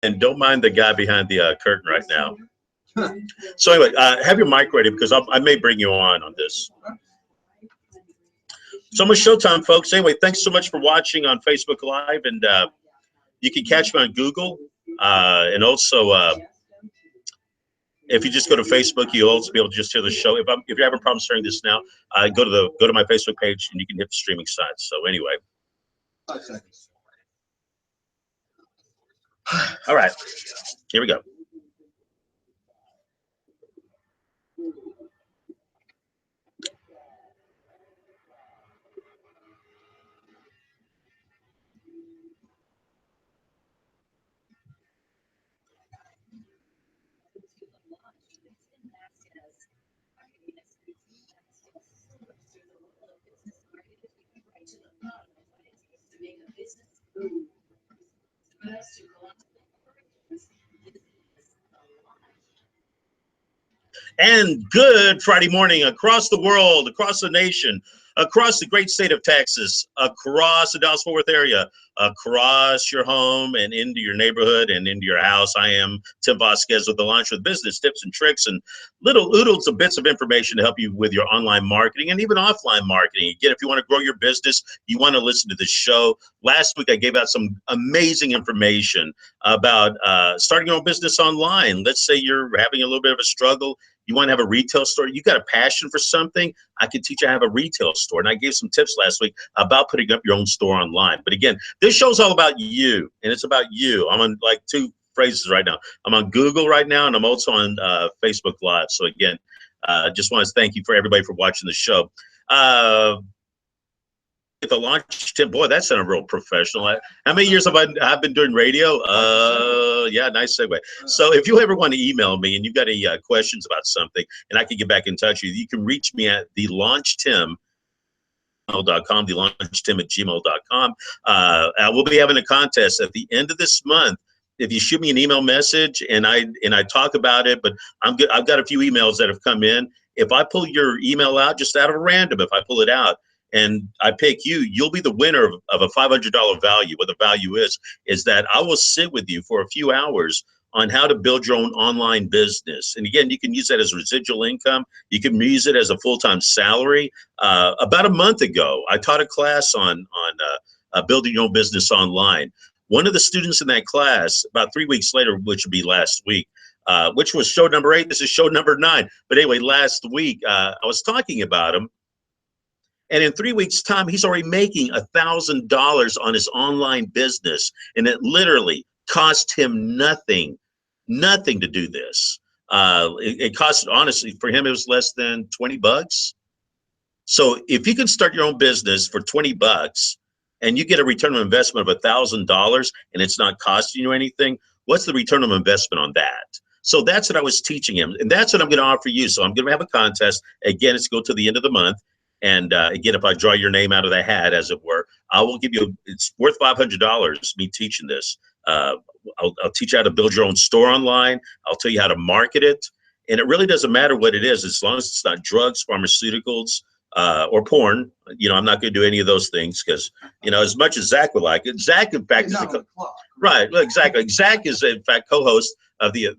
And don't mind the guy behind the curtain right now. So anyway, have your mic ready because I may bring you on this. So much showtime, folks. Anyway, thanks so much for watching on Facebook Live, and you can catch me on Google, and also if you just go to Facebook, you'll also be able to just hear the show. If you're having problems hearing this now, go to my Facebook page, and you can hit the streaming site. So anyway, 5 seconds. All right, here we go. And good Friday morning across the world, across the nation, across the great state of Texas, across the Dallas-Fort Worth area, across your home and into your neighborhood and into your house. I am Tim Vasquez with the Launch with Business tips and tricks and little oodles of bits of information to help you with your online marketing and even offline marketing. Again, if you want to grow your business, you want to listen to this show. Last week, I gave out some amazing information about starting your own business online. Let's say you're having a little bit of a struggle. You want to have a retail store, you got a passion for something, I can teach you how to have a retail store. And I gave some tips last week about putting up your own store online. But again, this show's all about you, and it's about you. I'm on like 2 phrases right now. I'm on Google right now, and I'm also on Facebook Live. So again, just want to thank you for everybody for watching the show. The Launch Tim, boy, that sounded real professional. How many years have I been doing radio? Yeah, nice segue. So if you ever want to email me and you've got any questions about something and I can get back in touch with you, you can reach me at thelaunchdtim.com, thelaunchdtim@gmail.com. I will be having a contest at the end of this month. If you shoot me an email message and I talk about it, but I've got a few emails that have come in. If I pull your email out, just out of random, if I pull it out, and I pick you, you'll be the winner of a $500 value. What the value is that I will sit with you for a few hours on how to build your own online business. And again, you can use that as residual income. You can use it as a full-time salary. About a month ago, I taught a class on building your own business online. One of the students in that class, about 3 weeks later, which would be last week, which was show number 8, this is show number 9. But anyway, last week, I was talking about him. And in 3 weeks' time, he's already making $1,000 on his online business. And it literally cost him nothing to do this. It cost, honestly, for him, it was less than 20 bucks. So if you can start your own business for 20 bucks and you get a return on investment of $1,000 and it's not costing you anything, what's the return on investment on that? So that's what I was teaching him. And that's what I'm going to offer you. So I'm going to have a contest. Again, it's go to the end of the month. And again, if I draw your name out of the hat, as it were, I will give you, it's worth $500, me teaching this. I'll teach you how to build your own store online. I'll tell you how to market it. And it really doesn't matter what it is, as long as it's not drugs, pharmaceuticals, or porn. You know, I'm not going to do any of those things because, you know, as much as Zach would like it, Zach, in fact, is right. Well, exactly. Zach is, in fact, co-host of the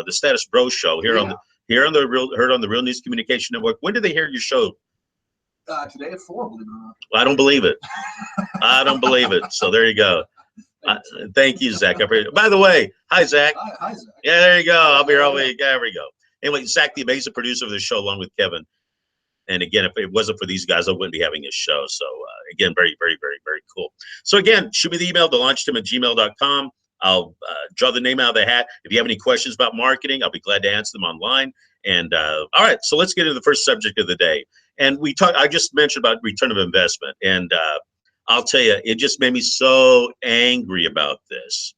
Status Bro Show here on the Real News Communication Network. When do they hear your show? Today at 4, believe it or not. I don't believe it. I don't believe it. So there you go. Thank you, Zach. By the way, hi, Zach. Hi, Zach. Yeah, there you go. I'll be here all week. There we go. Anyway, Zach, the amazing producer of the show, along with Kevin. And again, if it wasn't for these guys, I wouldn't be having this show. So again, very, very, very, very cool. So again, shoot me the email, thelaunchdtim@gmail.com. I'll draw the name out of the hat. If you have any questions about marketing, I'll be glad to answer them online. And all right, so let's get into the first subject of the day. And I just mentioned about return of investment. And I'll tell you, it just made me so angry about this.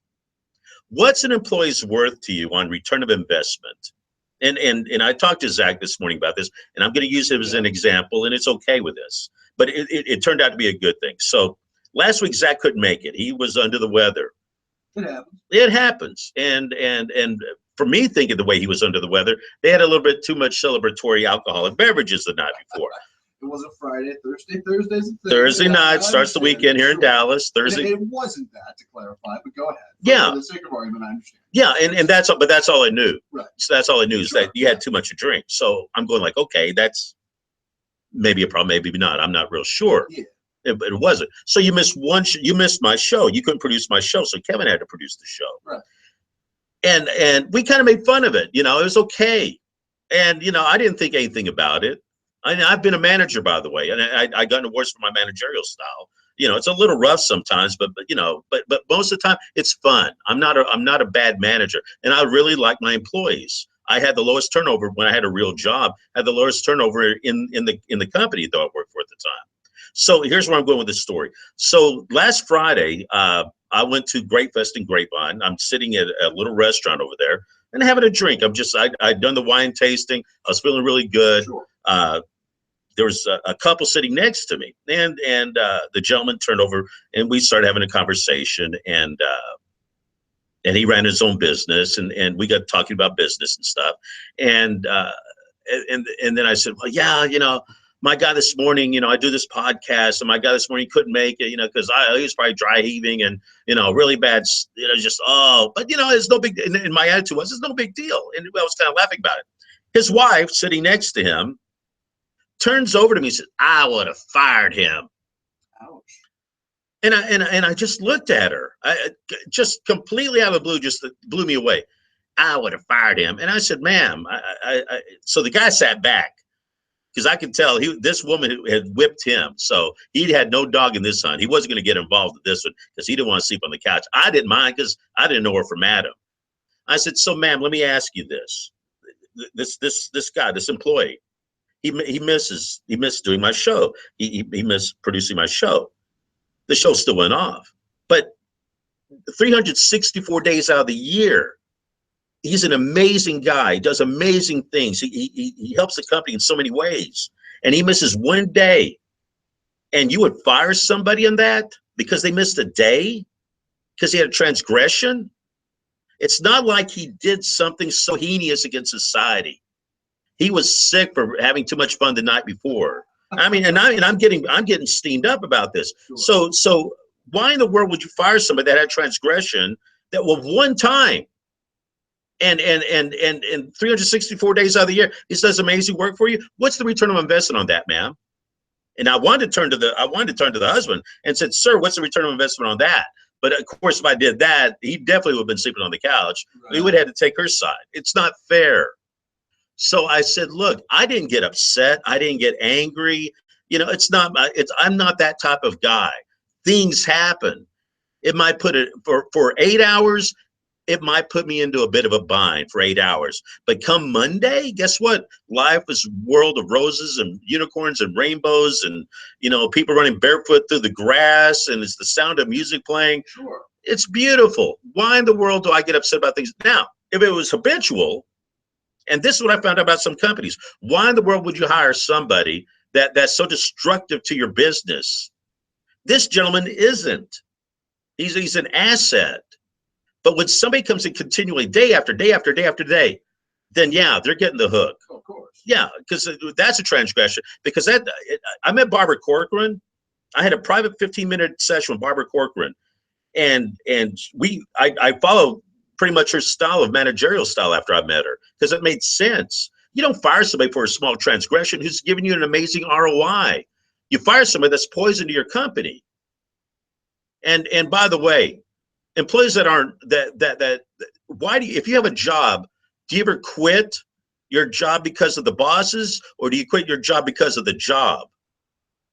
What's an employee's worth to you on return of investment? And I talked to Zach this morning about this, and I'm going to use him as an example, and it's okay with this. But it turned out to be a good thing. So last week, Zach couldn't make it. He was under the weather. It happens. It happens. And for me, thinking the way he was under the weather, they had a little bit too much celebratory alcoholic beverages the night before. It wasn't Friday, Thursdays and Thursdays. Thursday night starts the weekend here in Dallas. Thursday. It wasn't that, to clarify, but go ahead. Yeah. For the sake of argument, I understand. Yeah, and that's all I knew. Right. So that's all I knew is that you had too much to drink. So I'm going like, okay, that's maybe a problem, maybe not. I'm not real sure. Yeah. But it wasn't. So you missed you missed my show. You couldn't produce my show, so Kevin had to produce the show. Right. And we kind of made fun of it. It was okay. And I didn't think anything about it. I've been a manager, by the way, and I got an awards for my managerial style. It's a little rough sometimes, but most of the time it's fun. I'm not a bad manager, and I really like my employees. I had the lowest turnover when I had a real job. I had the lowest turnover in the company that I worked for at the time. So here's where I'm going with this story. So last Friday, I went to Great Fest in Grapevine. I'm sitting at a little restaurant over there and having a drink. I'd done the wine tasting. I was feeling really good. Sure. There was a couple sitting next to me, and the gentleman turned over, and we started having a conversation, and he ran his own business, and we got talking about business and stuff, and then I said, well, yeah, my guy this morning, I do this podcast, and my guy this morning couldn't make it, because he was probably dry heaving and, really bad, but, it's no big, and my attitude was, it's no big deal. And I was kind of laughing about it. His wife sitting next to him turns over to me and says, I would have fired him. Ouch. And I just looked at her. I just completely out of the blue, just blew me away. I would have fired him. And I said, ma'am, so the guy sat back because I could tell this woman had whipped him. So he had no dog in this hunt. He wasn't going to get involved with this one because he didn't want to sleep on the couch. I didn't mind because I didn't know her from Adam. I said, so ma'am, let me ask you this. This guy, this employee, he missed doing my show. He missed producing my show. The show still went off, but 364 days out of the year, he's an amazing guy. He does amazing things. He helps the company in so many ways, and he misses one day. And you would fire somebody on that because they missed a day, because he had a transgression? It's not like he did something so heinous against society. He was sick for having too much fun the night before. I'm getting steamed up about this. Sure. So why in the world would you fire somebody that had transgression that was one time and 364 days out of the year, he does amazing work for you? What's the return of investment on that, ma'am? And I wanted to turn to the husband and said, sir, what's the return of investment on that? But of course, if I did that, he definitely would have been sleeping on the couch. Right. We would have had to take her side. It's not fair. So I said, look, I didn't get upset. I didn't get angry. I'm not that type of guy. Things happen. It might put it for 8 hours. It might put me into a bit of a bind for 8 hours. But come Monday, guess what? Life is a world of roses and unicorns and rainbows and, people running barefoot through the grass, and it's the sound of music playing. Sure. It's beautiful. Why in the world do I get upset about things? Now, if it was habitual, and this is what I found out about some companies, why in the world would you hire somebody that's so destructive to your business? This gentleman isn't. He's an asset. But when somebody comes in continually day after day after day after day, then yeah, they're getting the hook. Of course. Yeah, because that's a transgression. Because I met Barbara Corcoran. I had a private 15-minute session with Barbara Corcoran, and I follow pretty much her style of managerial style after I met her, because it made sense. You don't fire somebody for a small transgression who's giving you an amazing ROI. You fire somebody that's poison to your company. And by the way, employees that aren't why do you, if you have a job, do you ever quit your job because of the bosses, or do you quit your job because of the job?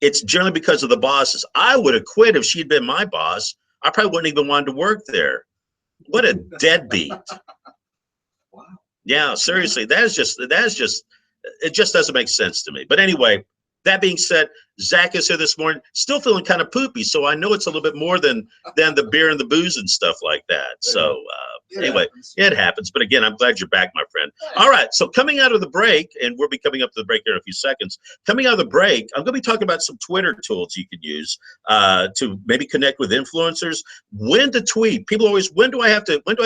It's generally because of the bosses. I would have quit if she'd been my boss. I probably wouldn't even want to work there. What a deadbeat. Wow. Yeah, seriously, it just doesn't make sense to me. But anyway, that being said, Zach is here this morning, still feeling kind of poopy. So I know it's a little bit more than the beer and the booze and stuff like that. So anyway, it happens. But again, I'm glad you're back, my friend. All right. So coming out of the break, and we'll be coming up to the break here in a few seconds. Coming out of the break, I'm going to be talking about some Twitter tools you can use to maybe connect with influencers. When to tweet. People always, when do I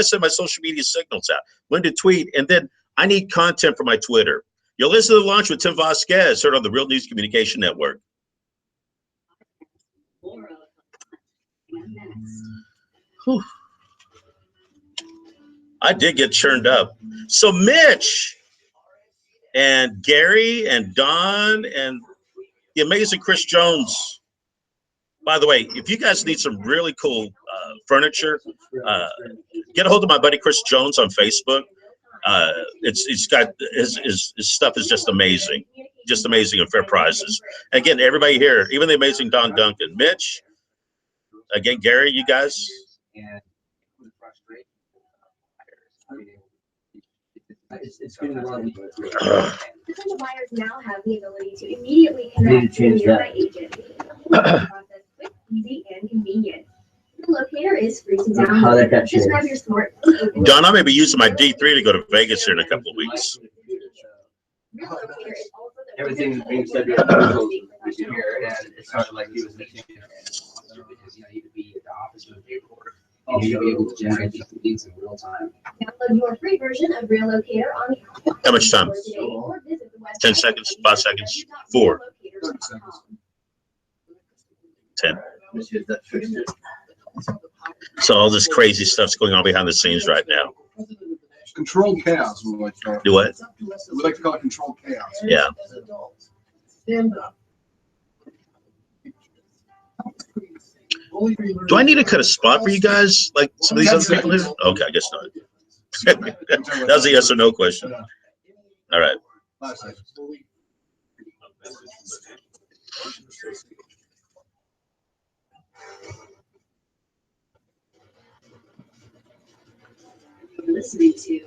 send my social media signals out? When to tweet? And then I need content for my Twitter. You're listening to The Launch with Tim Vasquez, heard on the Real News Communication Network. Whew. I did get churned up. So Mitch and Gary and Don and the amazing Chris Jones. By the way, if you guys need some really cool furniture, get a hold of my buddy Chris Jones on Facebook. It's got his stuff is just amazing and fair prices. Again, everybody here, even the amazing Don Duncan, Mitch, again, Gary, you guys. It's been a long Potential buyers now have the ability to immediately connect to a nearby agent. Process quick, easy, and convenient. The locator is free to download. Just grab your smart. Don, I may be using my D3 to go to Vegas here in a couple of weeks. Everything is being said here, and it started like he was missing. He would be at the office with paperwork. And you'd be able to generate these leads in real time. Download your free version of Real Locator on the How much time? 10 seconds, 5 seconds, 4, 10. So all this crazy stuff's going on behind the scenes right now. Controlled chaos, we like to call it. Do what? We like to call it controlled chaos. Yeah. Stand up. Do I need to cut a spot for you guys, like some of these other people here? Okay, I guess not. That was a yes or no question. All right. 5 seconds. Listening to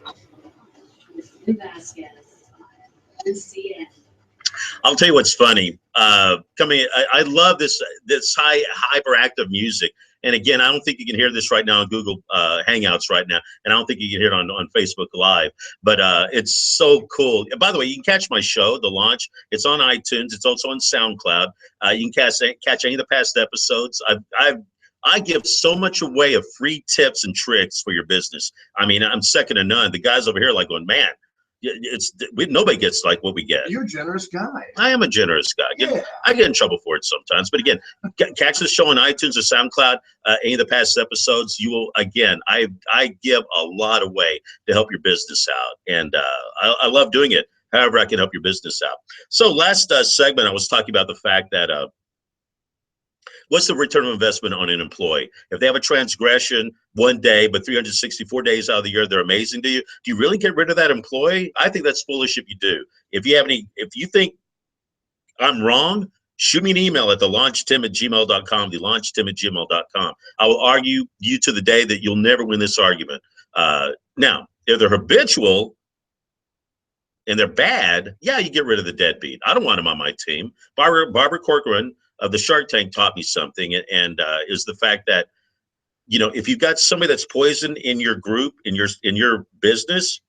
Tim Vasquez on CN. I'll tell you what's funny. I love this hyperactive music. And again, I don't think you can hear this right now on Google Hangouts right now, and I don't think you can hear it on Facebook Live. But it's so cool. By the way, you can catch my show, The Launch. It's on iTunes. It's also on SoundCloud. You can catch any of the past episodes. I give so much away of free tips and tricks for your business. I mean, I'm second to none. The guys over here are like going, man, nobody gets like what we get. You're a generous guy. I am a generous guy. I get in trouble for it sometimes, but again, catch the show on iTunes or SoundCloud. Any of the past episodes, you will. Again, I give a lot away to help your business out, and I love doing it. However, I can help your business out. So last segment, I was talking about the fact that what's the return of investment on an employee? If they have a transgression one day, but 364 days out of the year, they're amazing to you. Do you really get rid of that employee? I think that's foolish if you do. If you think I'm wrong, shoot me an email at thelaunchtim@gmail.com, thelaunchtim@gmail.com. I will argue you to the day that you'll never win this argument. Now, if they're habitual and they're bad, yeah, you get rid of the deadbeat. I don't want them on my team. Barbara Corcoran of the Shark Tank taught me something, and is the fact that, you know, if you've got somebody that's poison in your group, in your business,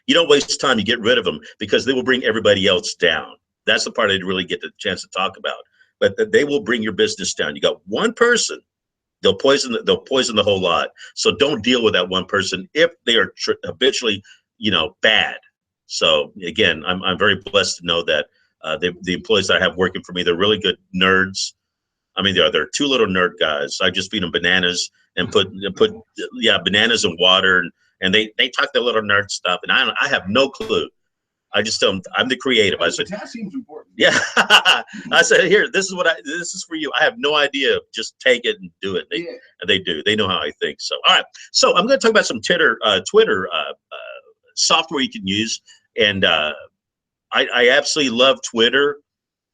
you don't waste time. You get rid of them because they will bring everybody else down. That's the part I didn't really get the chance to talk about. But they will bring your business down. You got one person, they'll poison the whole lot. So don't deal with that one person if they are habitually, bad. So again, I'm very blessed to know that the employees that I have working for me, they're really good nerds. I mean, they're two little nerd guys. I just feed them bananas and put bananas and water, and they talk their little nerd stuff, and I have no clue. I just tell them I'm the creative. I said, that seems important. Yeah. I said, here, this is for you. I have no idea. Just take it and do it. They do. They know how I think. So, all right. So I'm going to talk about some Twitter software you can use, and I absolutely love Twitter.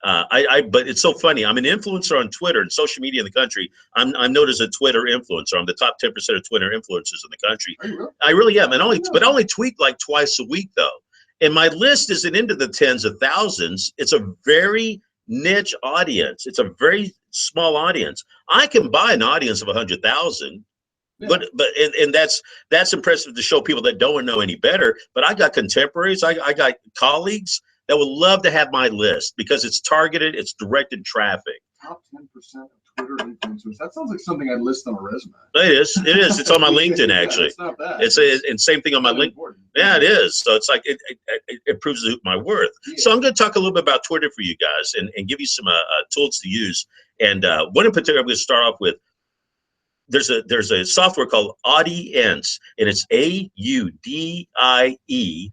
But it's so funny. I'm an influencer on Twitter and social media in the country. I'm known as a Twitter influencer. I'm the top 10% of Twitter influencers in the country. I really am. And I only tweet like twice a week though. And my list isn't into the tens of thousands. It's a very niche audience. It's a very small audience. I can buy an audience of 100,000. Yeah. But that's impressive to show people that don't know any better. But I got contemporaries. I got colleagues that would love to have my list because it's targeted, it's directed traffic. Top 10% of Twitter influencers. That sounds like something I'd list on a resume. It is. It is. It's on my LinkedIn, Yeah, actually. it's not bad. And same thing on my really LinkedIn. important. Yeah, it is. So it's like it proves my worth. Yeah. So I'm going to talk a little bit about Twitter for you guys and give you some tools to use. And one in particular, I'm going to start off with. There's a software called Audience, and it's AUDIENSE. AUDIENSE.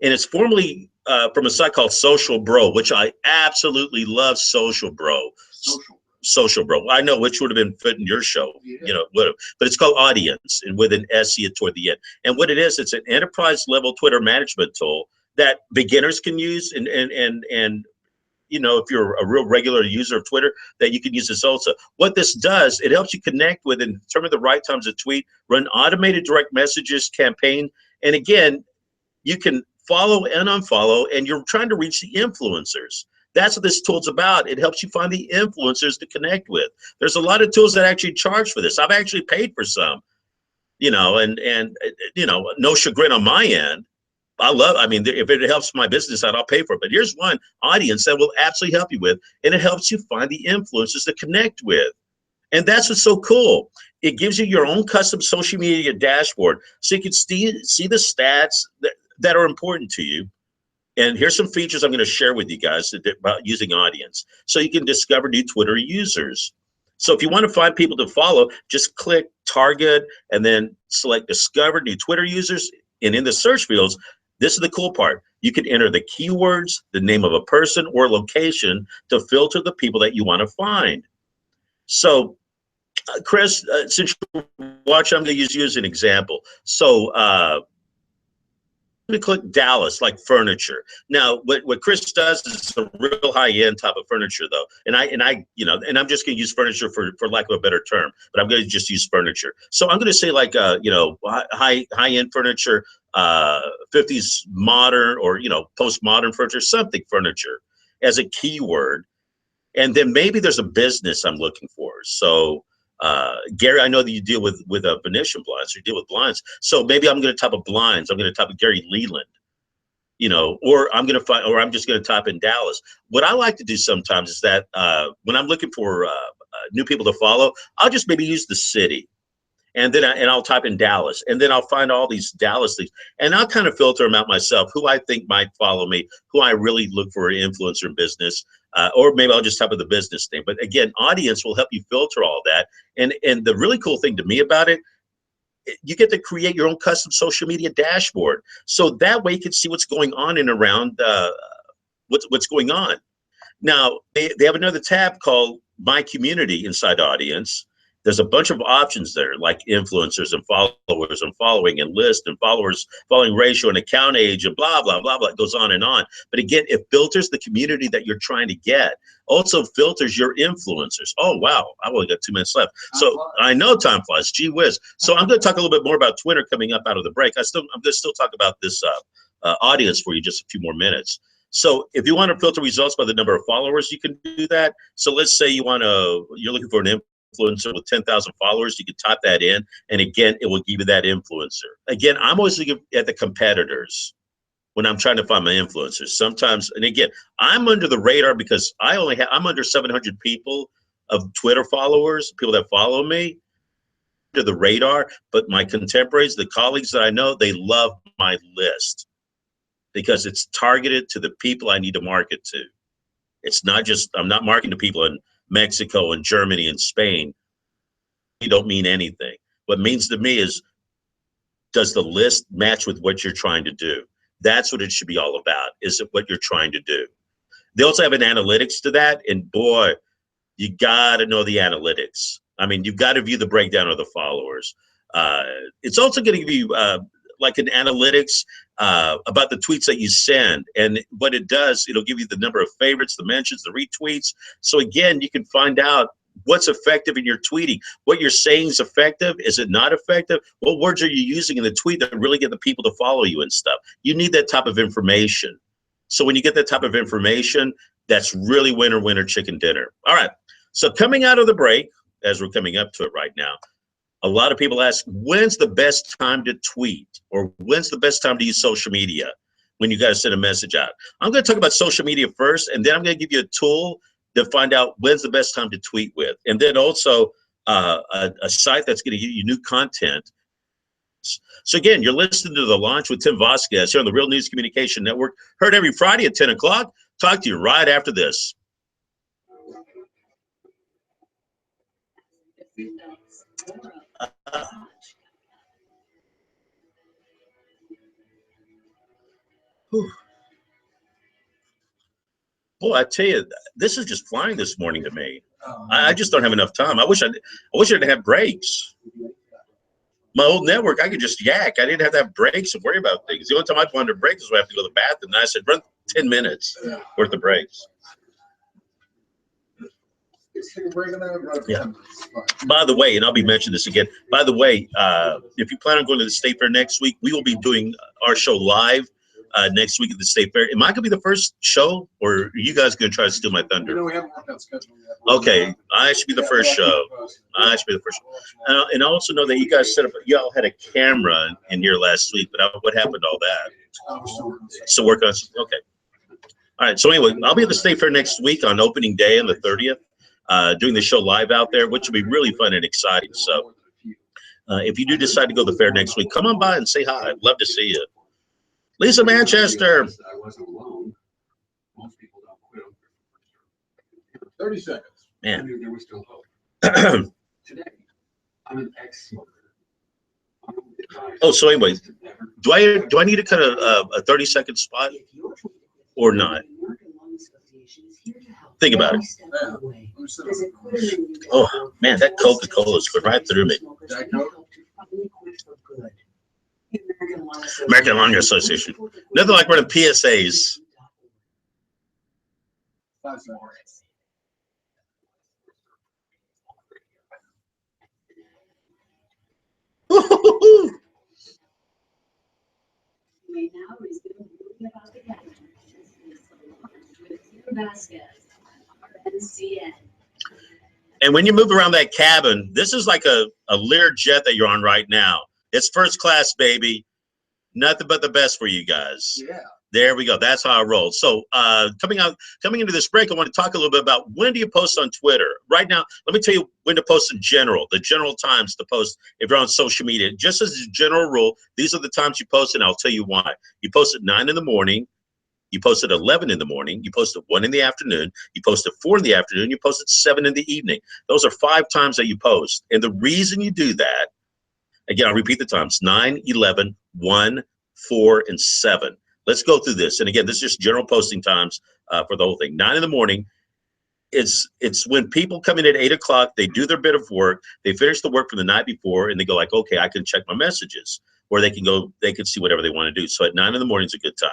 And it's formerly from a site called Social Bro, which I absolutely love. Social Bro. Social Bro. I know which would have been fit in your show, Yeah. but it's called Audience, and with an SE toward the end. And what it is, it's an enterprise level Twitter management tool that beginners can use, and if you're a real regular user of Twitter, that you can use this also. What this does, it helps you connect with and determine the right times to tweet, run automated direct messages campaign, and again, you can follow and unfollow, and you're trying to reach the influencers. That's what this tool's about. It helps you find the influencers to connect with. There's a lot of tools that actually charge for this. I've actually paid for some, and no chagrin on my end. I mean, if it helps my business out, I'll pay for it. But here's one, Audience, that will absolutely help you with, and it helps you find the influencers to connect with. And that's what's so cool. It gives you your own custom social media dashboard, so you can see the stats that are important to you. And here's some features I'm going to share with you guys about using Audience, so you can discover new Twitter users. So if you want to find people to follow, just click Target and then select Discover New Twitter Users. And in the search fields, this is the cool part. You can enter the keywords, the name of a person or location to filter the people that you want to find. So, Chris, since you're watching, I'm going to use you as an example. So, I'm going to click Dallas, like furniture. Now, what Chris does is a real high-end type of furniture, though. And I'm just going to use furniture for lack of a better term, but I'm going to just use furniture. So I'm going to say like, high-end furniture, 50s modern or, postmodern furniture, something furniture as a keyword. And then maybe there's a business I'm looking for. So, Gary, I know that you deal with Venetian blinds, you deal with blinds. So maybe I'm going to type of blinds. I'm going to type of Gary Leland, or I'm just going to type in Dallas. What I like to do sometimes is that when I'm looking for new people to follow, I'll just maybe use the city. And then I'll type in Dallas, and then I'll find all these Dallas things, and I'll kind of filter them out myself, who I think might follow me, who I really look for an influencer in business, or maybe I'll just type in the business name. But again, Audience will help you filter all that. And the really cool thing to me about it, you get to create your own custom social media dashboard. So that way you can see what's going on and around what's going on. Now, they have another tab called My Community inside Audience. There's a bunch of options there, like influencers and followers and following and list and followers, following ratio and account age and blah, blah, blah, blah. It goes on and on. But again, it filters the community that you're trying to get. Also filters your influencers. Oh, wow. I've only got 2 minutes left. So I know time flies. Gee whiz. So I'm going to talk a little bit more about Twitter coming up out of the break. I'm going to still talk about this Audience for you just a few more minutes. So if you want to filter results by the number of followers, you can do that. So let's say you're looking for an influencer with 10,000 followers, you can type that in, and again, it will give you that influencer. Again, I'm always looking at the competitors when I'm trying to find my influencers. Sometimes, and again, I'm under the radar because I'm under 700 people of Twitter followers, people that follow me, under the radar. But my contemporaries, the colleagues that I know, they love my list because it's targeted to the people I need to market to. It's not just, I'm not marketing to people in Mexico and Germany and Spain. You don't mean anything. What it means to me is, does the list match with what you're trying to do? That's what it should be all about. Is it what you're trying to do? They also have an analytics to that. And boy, you got to know the analytics. I mean, you've got to view the breakdown of the followers. It's also going to give you like an analytics about the tweets that you send. And what it does, it'll give you the number of favorites, the mentions, the retweets. So again, you can find out what's effective in your tweeting. What you're saying is effective. Is it not effective? What words are you using in the tweet that really get the people to follow you and stuff? You need that type of information. So when you get that type of information, that's really winner, winner, chicken dinner. All right. So coming out of the break, as we're coming up to it right now, a lot of people ask, when's the best time to tweet, or when's the best time to use social media? when you got to send a message out. I'm going to talk about social media first, and then I'm going to give you a tool to find out when's the best time to tweet with. And then also a site that's going to give you new content. So again, you're listening to The Launch with Tim Vasquez here on the Real News Communication Network. Heard every Friday at 10 o'clock. Talk to you right after this. Boy, I tell you, this is just flying this morning to me. I just don't have enough time. I wish I'd have breaks. My old network, I could just yak. I didn't have to have breaks and worry about things. The only time I'd want to break is when I have to go to the bathroom. And I said, run 10 minutes worth of breaks. Yeah. By the way, and I'll be mentioning this again. By the way, if you plan on going to the State Fair next week, we will be doing our show live next week at the State Fair. Am I gonna be the first show, or are you guys gonna try to steal my thunder? We haven't worked out schedule yet. Okay, I should be the first show. I should be the first show. And I also know that you guys set up. Y'all had a camera in here last week, but what happened to all that? So work on. Okay. All right. So anyway, I'll be at the State Fair next week on opening day on the 30th. Doing the show live out there, which will be really fun and exciting. So if you do decide to go to the fair next week, come on by and say hi. I'd love to see you. Lisa Manchester. I wasn't alone. Most people don't quit. 30 seconds. I Man. knew there was still hope. Today, I'm an ex-smoker. Oh, so anyway, do I need to cut a 30-second spot or not? Think about it. Oh man, that Coca-Cola is going right through me. American Lung Association. Nothing like running PSAs. 5 seconds. We now resume moving about the cabin. With Tim Vasquez, RNCN. And when you move around that cabin, this is like a Lear jet that you're on right now. It's first class, baby. Nothing but the best for you guys. Yeah. There we go. That's how I roll. So coming into this break, I want to talk a little bit about when do you post on Twitter. Right now, let me tell you when to post in general, the general times to post if you're on social media. Just as a general rule, these are the times you post, and I'll tell you why. You post at 9 in the morning. You post at 11 in the morning. You post at 1 in the afternoon. You post at 4 in the afternoon. You post at 7 in the evening. Those are 5 times that you post. And the reason you do that, again, I'll repeat the times, 9, 11, 1, 4, and 7. Let's go through this. And again, this is just general posting times for the whole thing. 9 in the morning, it's when people come in at 8 o'clock, they do their bit of work, they finish the work from the night before, and they go like, okay, I can check my messages. Or they can see whatever they want to do. So at 9 in the morning is a good time.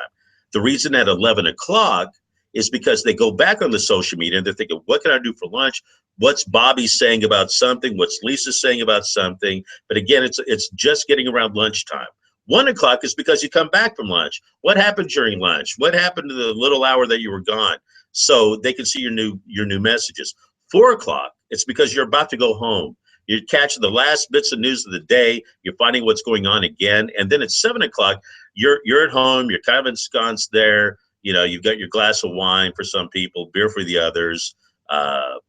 The reason at 11 o'clock is because they go back on the social media and they're thinking, what can I do for lunch? What's Bobby saying about something? What's Lisa saying about something? But again, it's just getting around lunchtime. 1 o'clock is because you come back from lunch. What happened during lunch? What happened to the little hour that you were gone? So they can see your new messages. 4 o'clock, it's because you're about to go home. You're catching the last bits of news of the day. You're finding what's going on again. And then at 7 o'clock, you're at home. You're kind of ensconced there. You know, you've got your glass of wine for some people, beer for the others,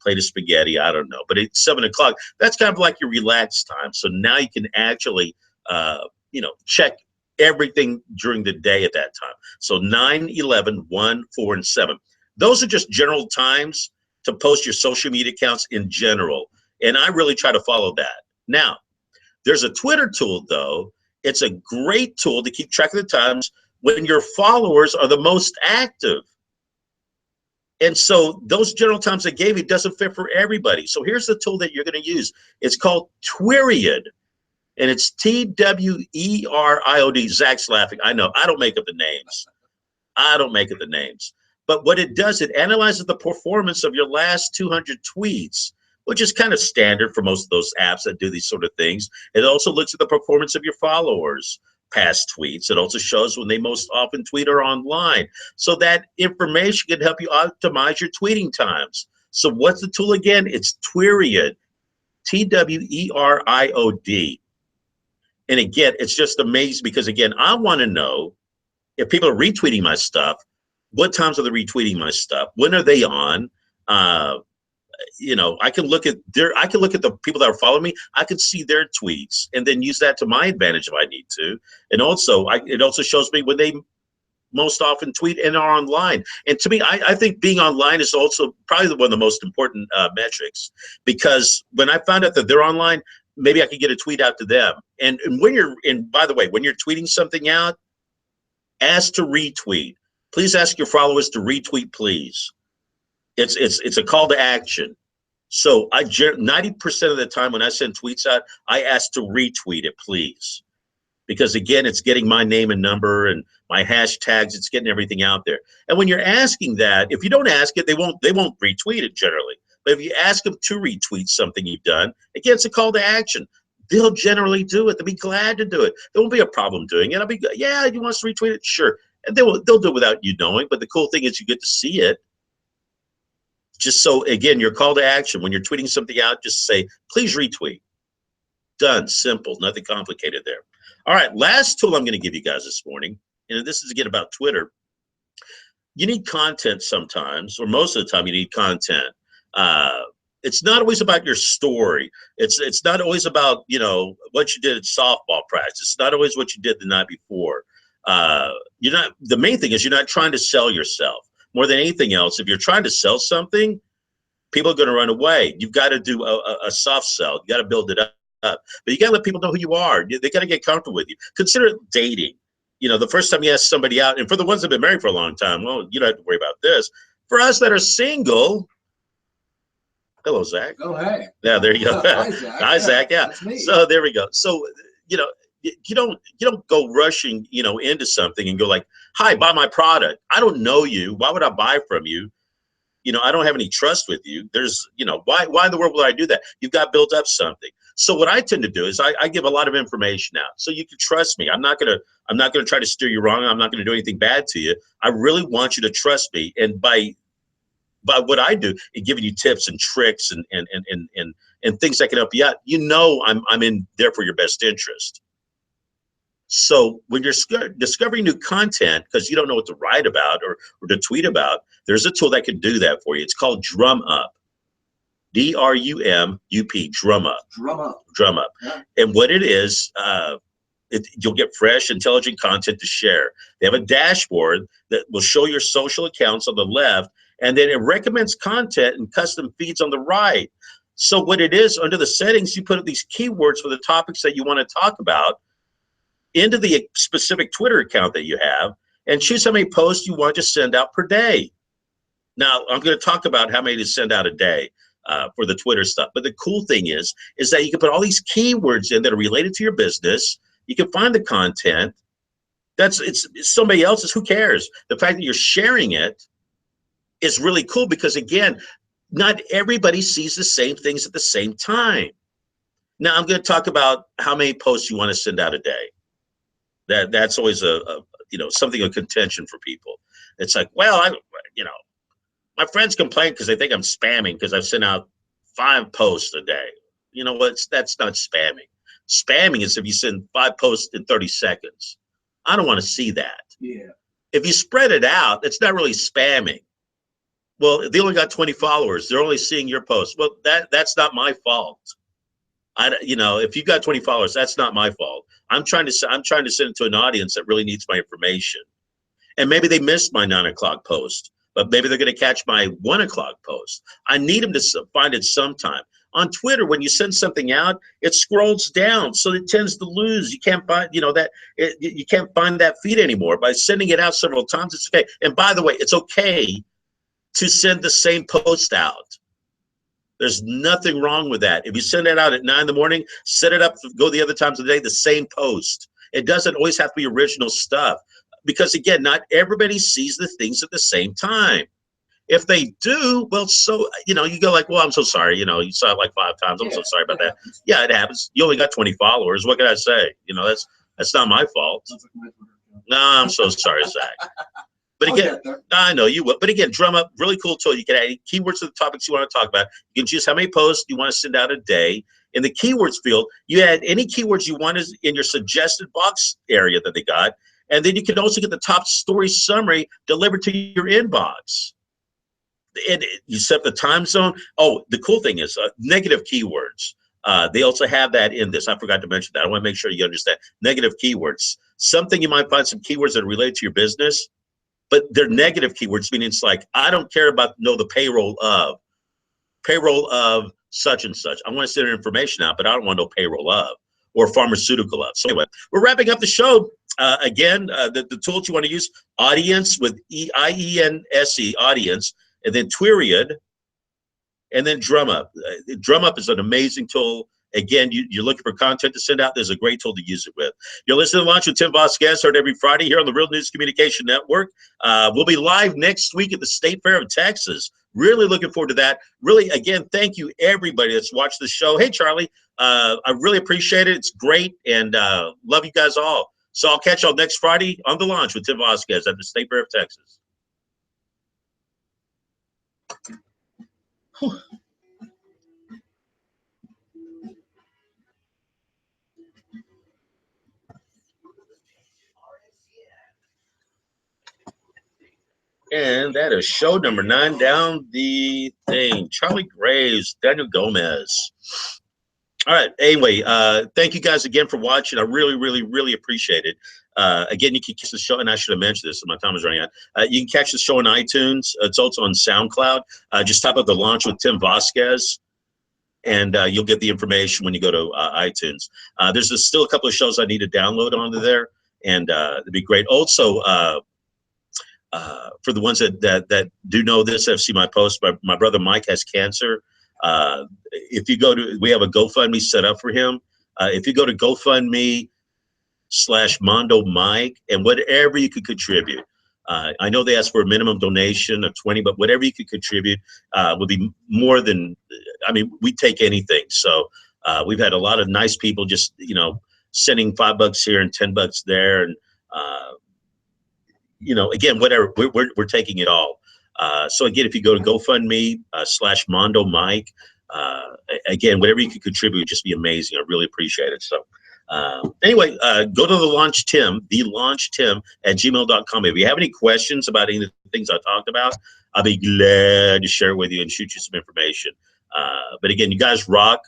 plate of spaghetti. I don't know. But at 7 o'clock, that's kind of like your relaxed time. So now you can actually, check everything during the day at that time. So 9, 11, 1, 4, and 7. Those are just general times to post your social media accounts in general. And I really try to follow that. Now, there's a Twitter tool, though. It's a great tool to keep track of the times when your followers are the most active. And so those general times I gave you doesn't fit for everybody. So here's the tool that you're going to use. It's called Tweriod. And it's Tweriod. Zach's laughing. I know. I don't make up the names. But what it does, it analyzes the performance of your last 200 tweets, which is kind of standard for most of those apps that do these sort of things. It also looks at the performance of your followers' past tweets. It also shows when they most often tweet or online. So that information can help you optimize your tweeting times. So what's the tool again? It's Tweriod, Tweriod. And again, it's just amazing because, again, I want to know if people are retweeting my stuff, what times are they retweeting my stuff? When are they on? You know, I can look at the people that are following me. I can see their tweets and then use that to my advantage if I need to. And also, it also shows me when they most often tweet and are online. And to me, I think being online is also probably one of the most important metrics, because when I found out that they're online, maybe I could get a tweet out to them. And by the way, when you're tweeting something out, ask to retweet. Please ask your followers to retweet, please. It's a call to action. So 90% of the time when I send tweets out, I ask to retweet it, please. Because again, it's getting my name and number and my hashtags, it's getting everything out there. And when you're asking that, if you don't ask it, they won't retweet it generally. But if you ask them to retweet something you've done, again, it's a call to action. They'll generally do it. They'll be glad to do it. There won't be a problem doing it. I'll be, yeah, you want us to retweet it? Sure. And they'll do it without you knowing. But the cool thing is you get to see it. Just so, again, your call to action, when you're tweeting something out, just say, please retweet. Done. Simple. Nothing complicated there. All right. Last tool I'm going to give you guys this morning, and this is again about Twitter. You need content sometimes, or most of the time you need content. It's not always about your story. It's not always about, you know, what you did at softball practice. It's not always what you did the night before. The main thing is you're not trying to sell yourself. More than anything else, if you're trying to sell something, people are going to run away. You've got to do a soft sell. You got to build it up. But you got to let people know who you are. They got to get comfortable with you. Consider it dating. You know, the first time you ask somebody out, and for the ones that have been married for a long time, well, you don't have to worry about this. For us that are single, hello, Zach. Oh, hey. Yeah, there you go. Hi, Zach. Hi, Zach. Yeah. That's me. So there we go. So, you know, you don't go rushing, you know, into something and go like, hi, buy my product. I don't know you. Why would I buy from you? You know, I don't have any trust with you. There's, you know, why in the world would I do that? You've got built up something. So what I tend to do is I give a lot of information out so you can trust me. I'm not gonna try to steer you wrong. I'm not gonna do anything bad to you. I really want you to trust me. And by what I do in giving you tips and tricks and things that can help you out, you know, I'm in there for your best interest. So when you're discovering new content because you don't know what to write about or to tweet about, there's a tool that can do that for you. It's called Drum Up. DRUMUP, Drum Up. Drum up. Drum Up. Yeah. And what it is, you'll get fresh, intelligent content to share. They have a dashboard that will show your social accounts on the left, and then it recommends content and custom feeds on the right. So what it is, under the settings, you put these keywords for the topics that you want to talk about into the specific Twitter account that you have, and choose how many posts you want to send out per day. Now, I'm going to talk about how many to send out a day for the Twitter stuff. But the cool thing is that you can put all these keywords in that are related to your business. You can find the content. It's somebody else's. Who cares? The fact that you're sharing it is really cool because, again, not everybody sees the same things at the same time. Now, I'm going to talk about how many posts you want to send out a day. That's always something of contention for people. It's like, well, my friends complain because they think I'm spamming because I've sent out 5 posts a day. You know what? That's not spamming. Spamming is if you send 5 posts in 30 seconds. I don't want to see that. Yeah. If you spread it out, it's not really spamming. Well, they only got 20 followers. They're only seeing your posts. Well, that's not my fault. If you've got 20 followers, that's not my fault. I'm trying to send it to an audience that really needs my information. And maybe they missed my 9 o'clock post, but maybe they're going to catch my 1 o'clock post. I need them to find it sometime. On Twitter, when you send something out, it scrolls down, so it tends to lose. You can't find, you can't find that feed anymore. By sending it out several times, it's okay. And by the way, it's okay to send the same post out. There's nothing wrong with that. If you send it out at 9 in the morning, set it up, go the other times of the day, the same post. It doesn't always have to be original stuff. Because again, not everybody sees the things at the same time. If they do, well, so, you go like, well, I'm so sorry. You saw it like 5 times. I'm so sorry about that. Yeah, it happens. You only got 20 followers. What can I say? That's not my fault. No, I'm so sorry, Zach. But again, I know you will. But again, Drum Up, really cool tool. You can add keywords to the topics you want to talk about. You can choose how many posts you want to send out a day. In the keywords field, you add any keywords you want in your suggested box area that they got. And then you can also get the top story summary delivered to your inbox. You set the time zone. Oh, the cool thing is negative keywords. They also have that in this. I forgot to mention that. I want to make sure you understand negative keywords. Something you might find some keywords that are related to your business, but they're negative keywords, meaning it's like, I don't care about the payroll of such and such. I want to send information out, but I don't want no payroll of or pharmaceutical of. So anyway, we're wrapping up the show. Again, the tools you want to use, audience with IENSE, audience, and then Twiriad, and then DrumUp. DrumUp is an amazing tool. Again, you're looking for content to send out, there's a great tool to use it with. You're listening to Launch with Tim Vasquez, heard every Friday here on the Real News Communication Network. We'll be live next week at the State Fair of Texas. Really looking forward to that. Really, again, thank you everybody that's watched the show. Hey, Charlie, I really appreciate it. It's great, and love you guys all. So I'll catch y'all next Friday on the Launch with Tim Vasquez at the State Fair of Texas. Whew. And that is show number 9 down the thing. Charlie Graves, Daniel Gomez. All right. Anyway, thank you guys again for watching. I really, really, really appreciate it. Again, you can catch the show, and I should have mentioned this, so my time is running out. You can catch the show on iTunes. It's also on SoundCloud. Just type up the Launch with Tim Vasquez, and you'll get the information when you go to iTunes. There's still a couple of shows I need to download onto there, and it'd be great. Also, for the ones that do know this, have seen my post, my brother Mike has cancer. If you go to, we have a GoFundMe set up for him. If you go to GoFundMe/Mondo Mike, and whatever you could contribute, I know they ask for a minimum donation of 20, but whatever you could contribute would be more than, I mean, we take anything. So we've had a lot of nice people just, sending $5 here and $10 there. And, again, whatever, we're taking it all. So again, if you go to GoFundMe/Mondo Mike, again, whatever you can contribute would just be amazing. I really appreciate it. So anyway, go to the Launch Tim at gmail.com. If you have any questions about any of the things I talked about, I'll be glad to share it with you and shoot you some information. But again, you guys rock.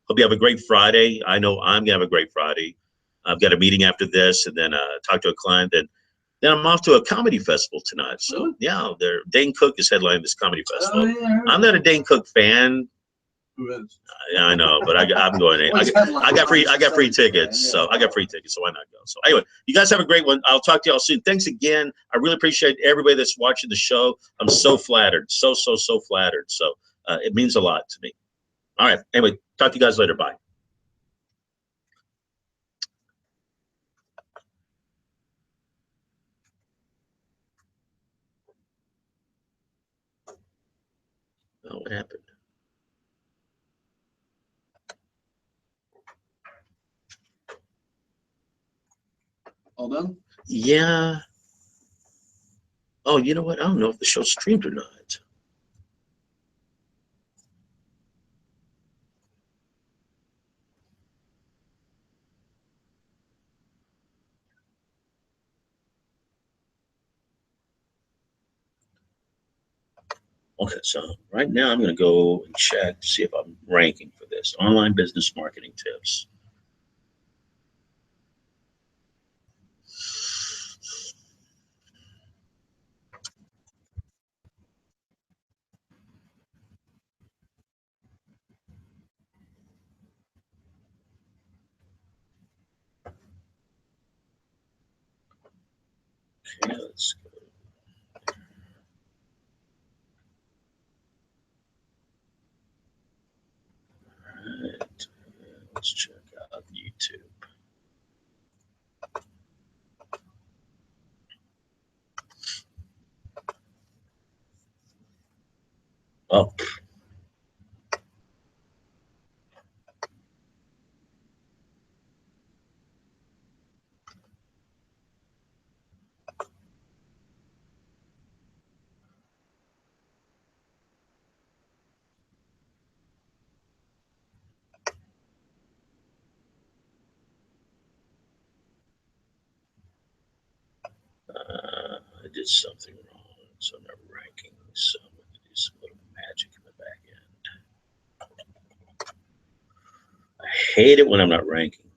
Hope you have a great Friday. I know I'm gonna have a great Friday. I've got a meeting after this, and then talk to a client. Then I'm off to a comedy festival tonight. So yeah, Dane Cook is headlining this comedy festival. I'm not a Dane Cook fan. Who is? Yeah, I know, but I'm going. I got free tickets, so I got free tickets. So why not go? So anyway, you guys have a great one. I'll talk to y'all soon. Thanks again. I really appreciate everybody that's watching the show. I'm so flattered, so flattered. So it means a lot to me. All right. Anyway, talk to you guys later. Bye. Oh, what happened? All done? Yeah. Oh, you know what? I don't know if the show's streamed or not. Okay, so right now I'm going to go and check to see if I'm ranking for this. Online business marketing tips. Okay, let's go. All right, let's check out YouTube. Oh. did something wrong, so I'm not ranking. So I'm going to do some little magic in the back end. I hate it when I'm not ranking.